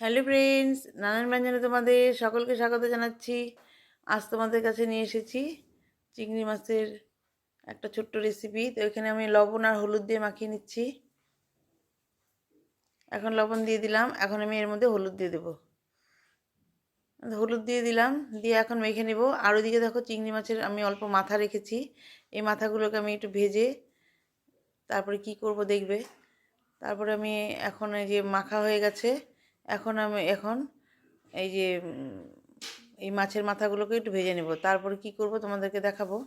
Hello friends, নানান ব্যঞ্জনে তোমাদের সকলকে স্বাগত জানাচ্ছি। আজ তোমাদের কাছে নিয়ে এসেছি চিংড়ি মাছের একটা ছোট্ট রেসিপি। তো এখানে আমি লবণ আর হলুদ দিয়ে মাখিয়ে নিচ্ছি। এখন লবণ দিয়ে দিলাম, এখন আমি এর মধ্যে হলুদ দিয়ে দেবো। হলুদ দিয়ে দিলাম, দিয়ে এখন মেখে নেব। আর ওইদিকে দেখো চিংড়ি মাছের আমি অল্প মাথা রেখেছি। এই মাথাগুলোকে আমি একটু ভেজে তারপরে কি করব দেখবে। তারপরে আমি এখন এই যে মাখা হয়ে গেছে, এখন এই যে এই মাছের মাথাগুলোকে একটু ভেজে নেব। তারপরে কি করব তোমাদেরকে দেখাবো।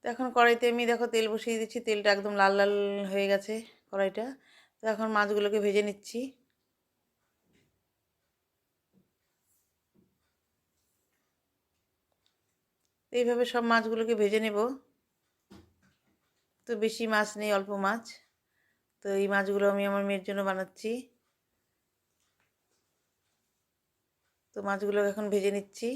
তো এখন কড়াইতে আমি দেখো তেল বসিয়ে দিচ্ছি, তেলটা একদম লাল লাল হয়ে গেছে কড়াইটা। তো এখন মাছগুলোকে ভেজে নিচ্ছি। এইভাবে সব মাছগুলোকে ভেজে নেব। তো বেশি মাছ নেই, অল্প মাছ। তো এই মাছগুলো আমি আমার মেয়ের জন্য বানাচ্ছি। তো মাছগুলোকে এখন ভেজে নিচ্ছি।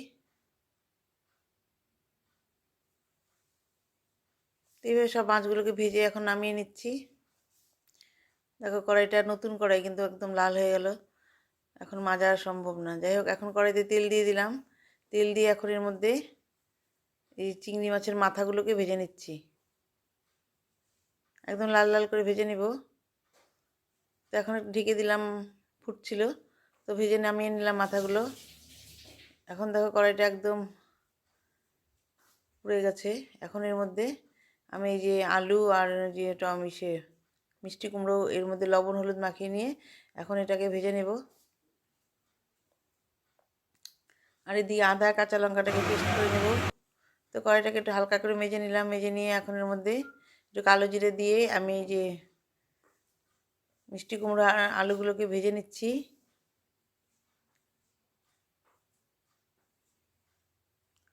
তো এইভাবে সব মাছগুলোকে ভেজে এখন নামিয়ে নিচ্ছি। দেখো কড়াইটা নতুন কড়াই, কিন্তু একদম লাল হয়ে গেল। এখন মাজা সম্ভব না। যাই হোক, এখন কড়াইতে তেল দিয়ে দিলাম। তেল দিয়ে এখন এর মধ্যে এই চিংড়ি মাছের মাথাগুলোকে ভেজে নিচ্ছি। একদম লাল লাল করে ভেজে নিব। তো এখন একটু ঢেকে দিলাম, ফুটছিল। তো ভেজে নামিয়ে নিলাম মাথাগুলো। এখন দেখো কড়াইটা একদম পুড়ে গেছে। এখন এর মধ্যে আমি এই যে আলু আর যে মিষ্টি কুমড়ো এর মধ্যে লবণ হলুদ মাখিয়ে নিয়ে এখন এটাকে ভেজে নেব। আর এদিকে আদা কাঁচা লঙ্কাটাকে পেস্ট করে নেব। তো কড়াইটাকে একটু হালকা করে মেজে নিলাম। মেজে নিয়ে এখন এর মধ্যে একটু কালো জিরে দিয়ে আমি এই যে মিষ্টি কুমড়ো আর আলুগুলোকে ভেজে নিচ্ছি।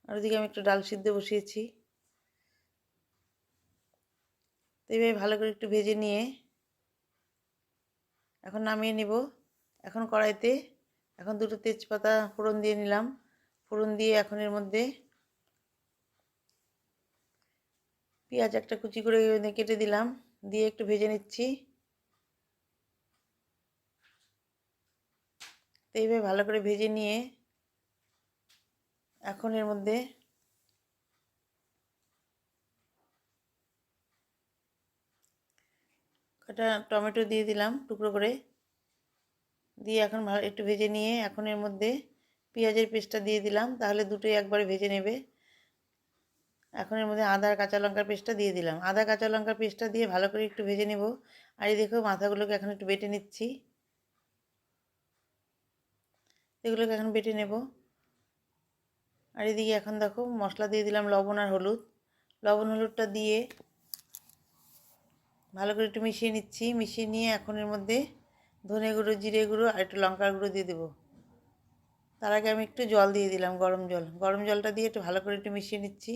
আর ওদিকে আমি একটু ডাল সিদ্ধ বসিয়েছি। তো এইভাবে ভালো করে একটু ভেজে নিয়ে এখন নামিয়ে নেব। এখন কড়াইতে এখন দুটো তেজপাতা ফোড়ন দিয়ে নিলাম। ফোড়ন দিয়ে এখন এর মধ্যে পেঁয়াজ একটা কুচি করে কেটে দিলাম, দিয়ে একটু ভেজে নিচ্ছি। তো এইভাবে ভালো করে ভেজে নিয়ে এখন এর মধ্যে কটা টমেটো দিয়ে দিলাম টুকরো করে। দিয়ে এখন ভালো একটু ভেজে নিয়ে এখন এর মধ্যে পেঁয়াজের পেস্টটা দিয়ে দিলাম, তাহলে দুটোই একবারে ভেজে নেবে। এখন এর মধ্যে আদা আর কাঁচা লঙ্কার পেস্টটা দিয়ে দিলাম। আদা কাঁচা লঙ্কার পেস্টটা দিয়ে ভালো করে একটু ভেজে নেব। আর এই দেখো মাথাগুলোকে এখন একটু বেটে নিচ্ছি। এগুলোকে এখন বেটে নেব। আর এদিকে এখন দেখো মশলা দিয়ে দিলাম লবণ আর হলুদ। লবণ হলুদটা দিয়ে ভালো করে একটু মিশিয়ে নিচ্ছি। মিশিয়ে নিয়ে এখন এর মধ্যে ধনে গুঁড়ো জিরে গুঁড়ো আর একটু লঙ্কার গুঁড়ো দিয়ে দেবো। তার আগে আমি একটু জল দিয়ে দিলাম, গরম জল। গরম জলটা দিয়ে একটু ভালো করে একটু মিশিয়ে নিচ্ছি।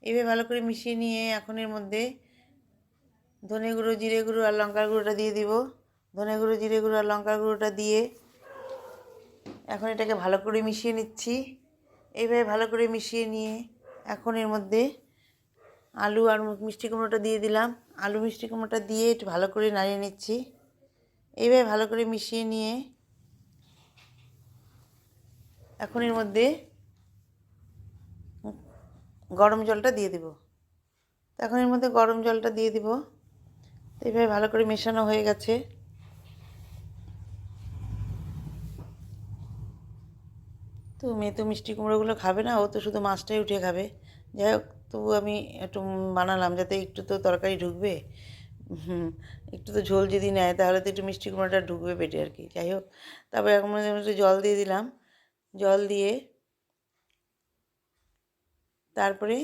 এইভাবে ভালো করে মিশিয়ে নিয়ে এখন এর মধ্যে ধনে গুঁড়ো জিরে গুঁড়ো আর লঙ্কার গুঁড়োটা দিয়ে দিব। ধনে গুঁড়ো জিরে গুঁড়ো আর লঙ্কার গুঁড়োটা দিয়ে এখন এটাকে ভালো করে মিশিয়ে নিচ্ছি। এইভাবে ভালো করে মিশিয়ে নিয়ে এখন এর মধ্যে আলু আর মিষ্টি কুমড়োটা দিয়ে দিলাম। আলু মিষ্টি কুমড়োটা দিয়ে একটু ভালো করে নাড়িয়ে নিচ্ছি। এইভাবে ভালো করে মিশিয়ে নিয়ে এখন এর মধ্যে গরম জলটা দিয়ে দেব। এখন এর মধ্যে গরম জলটা দিয়ে দিব। এইভাবে ভালো করে মেশানো হয়ে গেছে। তো মেয়ে তো মিষ্টি কুমড়োগুলো খাবে না, ও তো শুধু মাছটাই উঠে খাবে। যাই হোক, তবু আমি একটু বানালাম যাতে একটু তো তরকারি ঢুকবে। একটু তো ঝোল যদি নেয় তাহলে তো একটু মিষ্টি কুমড়োটা ঢুকবে পেটে আর কি। যাই হোক, তারপরে এখন একটু জল দিয়ে দিলাম। জল দিয়ে তারপরে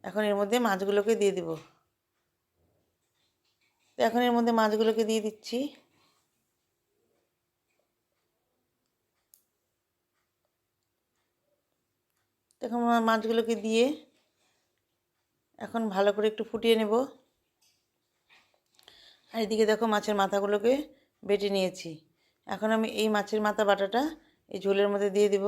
এখন এর মধ্যে মাছগুলোকে দিয়ে দেব। তো এখন এর মধ্যে মাছগুলোকে দিয়ে দিচ্ছি। এখন মাছগুলোকে দিয়ে এখন ভালো করে একটু ফুটিয়ে নেব। আর এদিকে দেখো মাছের মাথাগুলোকে বেটে নিয়েছি। এখন আমি এই মাছের মাথা বাটাটা এই ঝোলের মধ্যে দিয়ে দিব।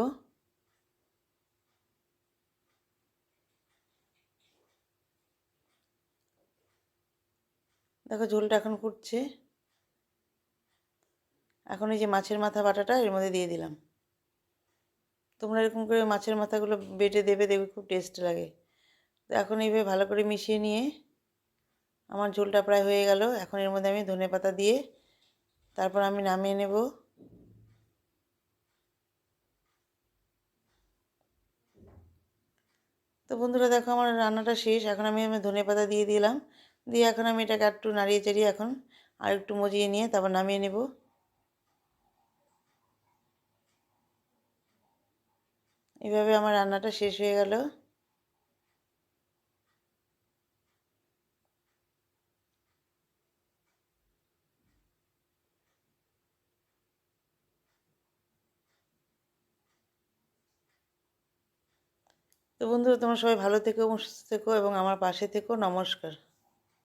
দেখো ঝোলটা এখন ফুটছে। এখন এই যে মাছের মাথা বাটাটা এর মধ্যে দিয়ে দিলাম। তোমরা এরকম করে মাছের মাথাগুলো বেটে দেবে, দেখবে খুব টেস্ট লাগে। তো এখন এইভাবে ভালো করে মিশিয়ে নিয়ে আমার ঝোলটা প্রায় হয়ে গেল। এখন এর মধ্যে আমি ধনেপাতা দিয়ে তারপর আমি নামিয়ে নেব। তো বন্ধুরা দেখো আমার রান্নাটা শেষ। এখন আমি ধনেপাতা দিয়ে দিলাম, দিয়ে এখন আমি এটাকে একটু নাড়িয়ে চাড়িয়ে এখন আর একটু মজিয়ে নিয়ে তারপর নামিয়ে নেব। এভাবে আমার রান্নাটা শেষ হয়ে গেল। তো বন্ধুরা তোমরা সবাই ভালো থেকো এবং সুস্থ থেকো এবং আমার পাশে থেকো। নমস্কার।